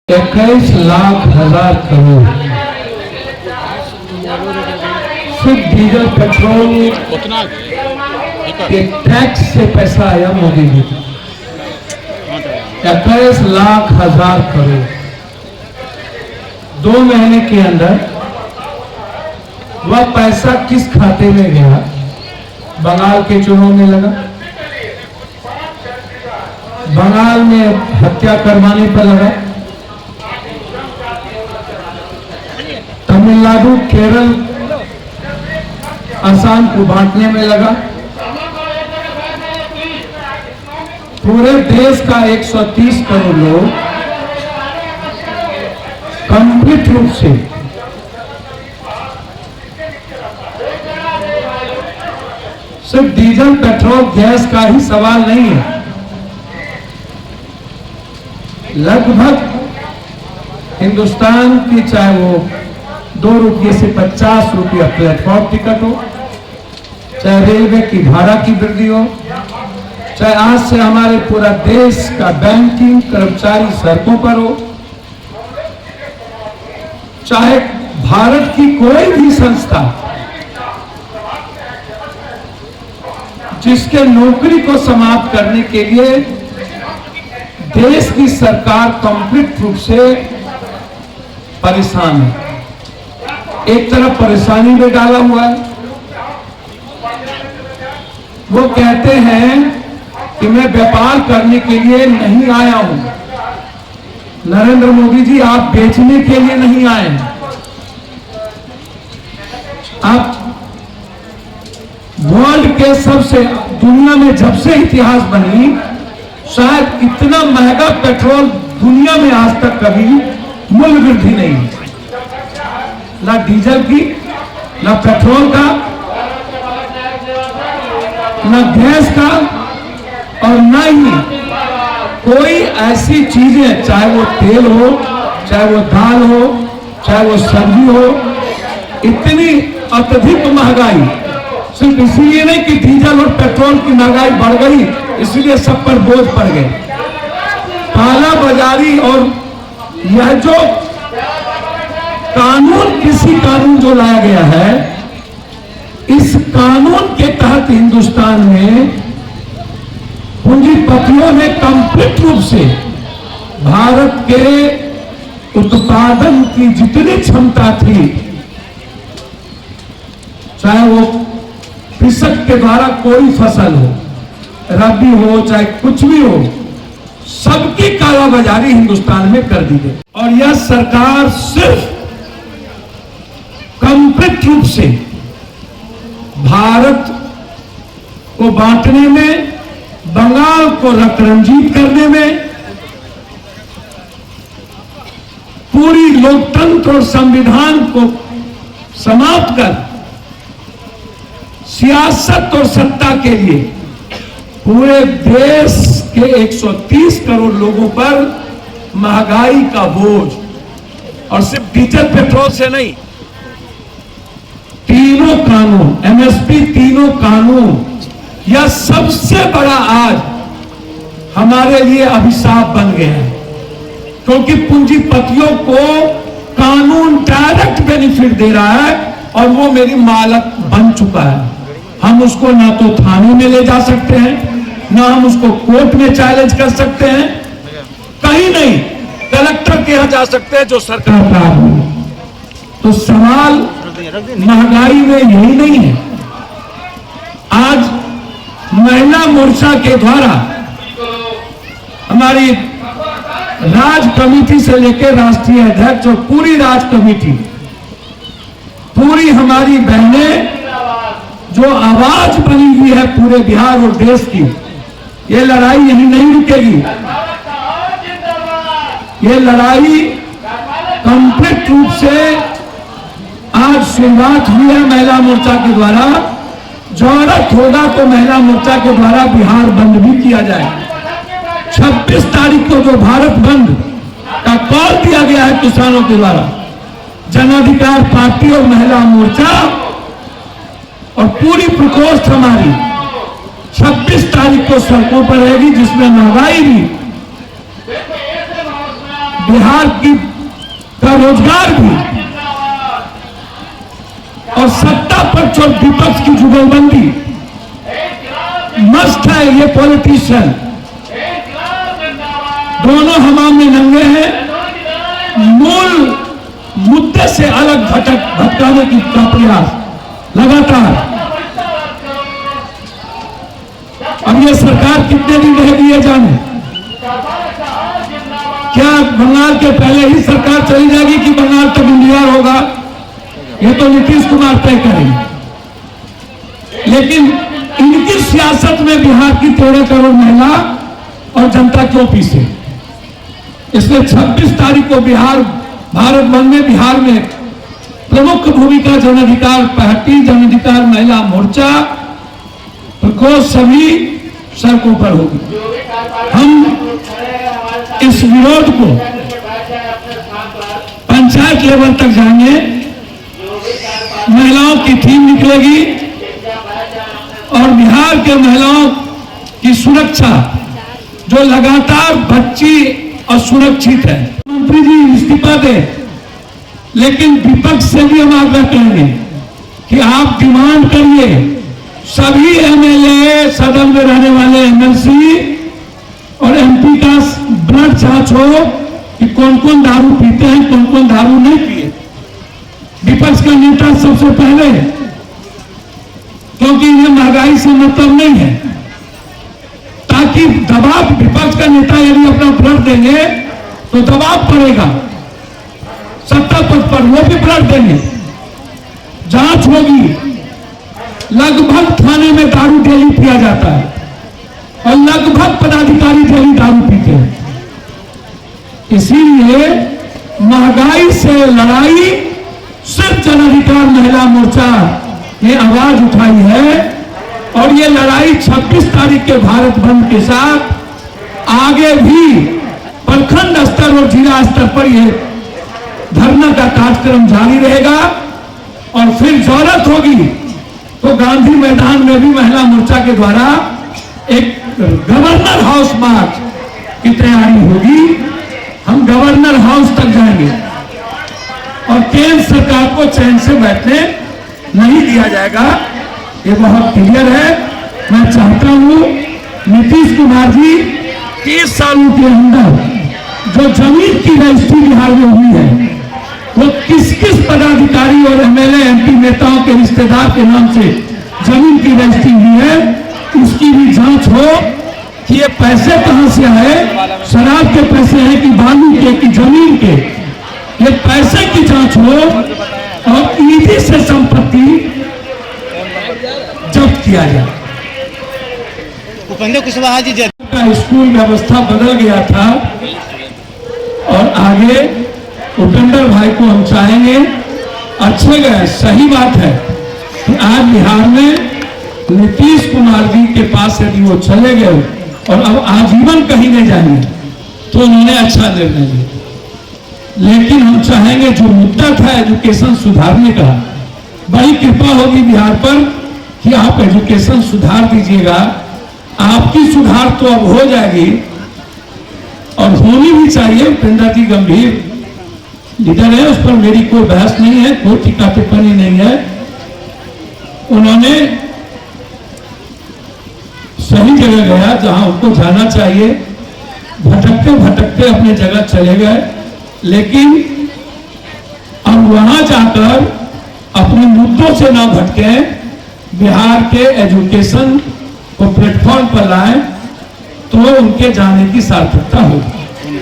21 लाख हजार करोड़ सिर्फ diesel petrol के टैक्स से पैसा आया मोदी जी। 21 लाख हजार करोड़ 2 महीने के अंदर वह पैसा किस खाते में गया? बंगाल के चुनाव में लगा, बंगाल में हत्या करवाने पर लगा, तमिलनाडु, केरल, असम को बांटने में लगा। पूरे देश का 130 करोड़ लोग कंप्लीट रूप से सिर्फ डीजल, पेट्रोल, गैस का ही सवाल नहीं है। लगभग हिंदुस्तान की, चाहे वो 2 रुपये से 50 रुपया प्लेटफॉर्म टिकट हो, चाहे रेलवे की भाड़ा की वृद्धि हो, चाहे आज से हमारे पूरा देश का बैंकिंग कर्मचारी सड़कों पर हो, चाहे भारत की कोई भी संस्था जिसके नौकरी को समाप्त करने के लिए देश की सरकार कंप्लीट रूप से परेशान है। एक तरफ परेशानी में डाला हुआ है। वो कहते हैं कि मैं व्यापार करने के लिए नहीं आया हूं। नरेंद्र मोदी जी, आप बेचने के लिए नहीं आए हैं। आप वर्ल्ड के सबसे, दुनिया में जब से इतिहास बनी, शायद इतना महंगा पेट्रोल दुनिया में आज तक कभी मूल्य वृद्धि नहीं है। ना डीजल की, ना पेट्रोल का, ना गैस का, और ना ही कोई ऐसी चीजें, चाहे वो तेल हो, चाहे वो दाल हो, चाहे वो सब्जी हो, इतनी अत्यधिक महंगाई सिर्फ इसीलिए नहीं कि डीजल और पेट्रोल की महंगाई बढ़ गई, इसलिए सब पर बोझ पड़ गए। काला बाजारी और यह जो कानून, कृषि कानून जो लाया गया है, इस कानून के तहत हिंदुस्तान में पूंजीपतियों ने कंप्लीट रूप से भारत के उत्पादन की जितनी क्षमता थी, चाहे वो कृषक के द्वारा कोई फसल हो, रबी हो, चाहे कुछ भी हो, सबकी कालाबाजारी हिंदुस्तान में कर दी गई। और यह सरकार सिर्फ कंप्लीट रूप से भारत को बांटने में, बंगाल को रंजित करने में, पूरी लोकतंत्र और संविधान को समाप्त कर सियासत और सत्ता के लिए पूरे देश के 130 करोड़ लोगों पर महंगाई का बोझ, और सिर्फ डीजल पेट्रोल से नहीं, तीनों कानून, एमएसपी, तीनों कानून, यह सबसे बड़ा आज हमारे लिए अभिशाप बन गया है। क्योंकि पूंजीपतियों को कानून डायरेक्ट बेनिफिट दे रहा है और वो मेरी मालक बन चुका है। हम उसको ना तो थाने में ले जा सकते हैं, ना हम उसको कोर्ट में चैलेंज कर सकते हैं, कहीं नहीं, कलेक्टर के यहां जा सकते हैं जो सरकार का आदमी। तो सवाल महंगाई में यही नहीं है। आज महिला मोर्चा के द्वारा हमारी राज कमेटी से लेकर राष्ट्रीय अध्यक्ष और पूरी राज कमेटी, पूरी हमारी बहनें जो आवाज बनी हुई है पूरे बिहार और देश की, ये लड़ाई यही नहीं रुकेगी। ये लड़ाई कंप्लीट रूप से आज शुरुआत हुई है महिला मोर्चा के द्वारा। जरूरत होगा तो महिला मोर्चा के द्वारा बिहार बंद भी किया जाए। 26 तारीख को जो भारत बंद का कॉल दिया गया है किसानों के द्वारा, जन अधिकार पार्टी और महिला मोर्चा और पूरी प्रकोष्ठ हमारी 26 तारीख को सड़कों पर रहेगी, जिसमें महंगाई भी बिहार का रोजगार भी और सत्ता पक्ष और विपक्ष की जुगलबंदी मस्त है। ये पॉलिटिशियन दोनों हमाम में नंगे हैं, मूल मुद्दे से अलग भटकाने की प्रयास लगातार। अब ये सरकार कितने दिन रहेगी ये जाने। क्या बंगाल के पहले ही सरकार चली जाएगी कि बंगाल तक इंतजार होगा, ये तो नीतीश कुमार तय करेंगे। लेकिन इनकी सियासत में बिहार की 13 करोड़ महिला और जनता क्यों पीछे। इसलिए 26 तारीख को भारत बंद में बिहार में प्रमुख भूमिका जन अधिकार पार्टी, जन अधिकार महिला मोर्चा, प्रकोष्ठ सभी सड़कों पर होगी। हम इस विरोध को पंचायत लेवल तक जाएंगे, महिलाओं की थीम निकलेगी और बिहार के महिलाओं की सुरक्षा जो लगातार बच्ची असुरक्षित है। मंत्री जी इस्तीफा दे, लेकिन विपक्ष से भी हम आग्रह करेंगे कि आप डिमांड करिए सभी एमएलए, सदन में रहने वाले एमएलसी और एमपी का ब्लड जांच हो कि कौन कौन दारू पीते हैं, कौन कौन दारू नहीं पिए। विपक्ष का नेता सबसे पहले, क्योंकि ये महंगाई से मतलब नहीं है, ताकि दबाव, विपक्ष का नेता यदि अपना ब्लड देंगे तो दबाव पड़ेगा सत्ता पक्ष पर, वो भी ब्लड देंगे, जांच होगी। लगभग थाने में दारू डेली पिया जाता है और लगभग पदाधिकारी डेली दारू पीते हैं। इसीलिए महंगाई से लड़ाई सिर्फ जन अधिकार महिला मोर्चा ने आवाज उठाई है और ये लड़ाई 26 तारीख के भारत बंद के साथ आगे भी प्रखंड स्तर और जिला स्तर पर ये धरना का कार्यक्रम जारी रहेगा। और फिर जरूरत होगी तो गांधी मैदान में भी महिला मोर्चा के द्वारा एक गवर्नर हाउस मार्च की तैयारी होगी। हम गवर्नर हाउस तक जाएंगे और केंद्र सरकार को चैन से बैठने नहीं दिया जाएगा, ये बहुत क्लियर है। मैं चाहता हूं नीतीश कुमार जी 30 सालों के अंदर जो जमीन की रजिस्ट्री बिहार में हुई है, वो किस किस पदाधिकारी और एमएलए एमपी नेताओं के रिश्तेदार के नाम से जमीन की रजिस्ट्री हुई है, उसकी भी जांच हो कि ये पैसे कहां से आए, शराब के पैसे हैं कि बालू के कि जमीन के, ये पैसे की जांच हो और ईडी से संपत्ति जब्त किया जाए। उपेंद्र कुशवाहा जी का स्कूल व्यवस्था बदल गया था और आगे उपेंद्र भाई को हम चाहेंगे अच्छे गए। सही बात है कि आज बिहार में नीतीश कुमार जी के पास यदि वो चले गए और अब आजीवन कहीं नहीं जाएंगे तो उन्होंने अच्छा निर्णय लिया। लेकिन हम चाहेंगे जो मुद्दा था एजुकेशन सुधारने का, बड़ी कृपा होगी बिहार पर कि आप एजुकेशन सुधार दीजिएगा। आपकी सुधार तो अब हो जाएगी और होनी भी चाहिए। उपेंद्र जी गंभीर लीडर है, उस पर मेरी कोई बहस नहीं है, कोई टीका टिप्पणी नहीं है। उन्होंने सही जगह गया जहां उनको जाना चाहिए, भटकते भटकते अपने जगह चले गए, लेकिन अब वहां जाकर अपने मुद्दों से ना भटके, बिहार के एजुकेशन को प्लेटफॉर्म पर लाए तो उनके जाने की सार्थकता होगी।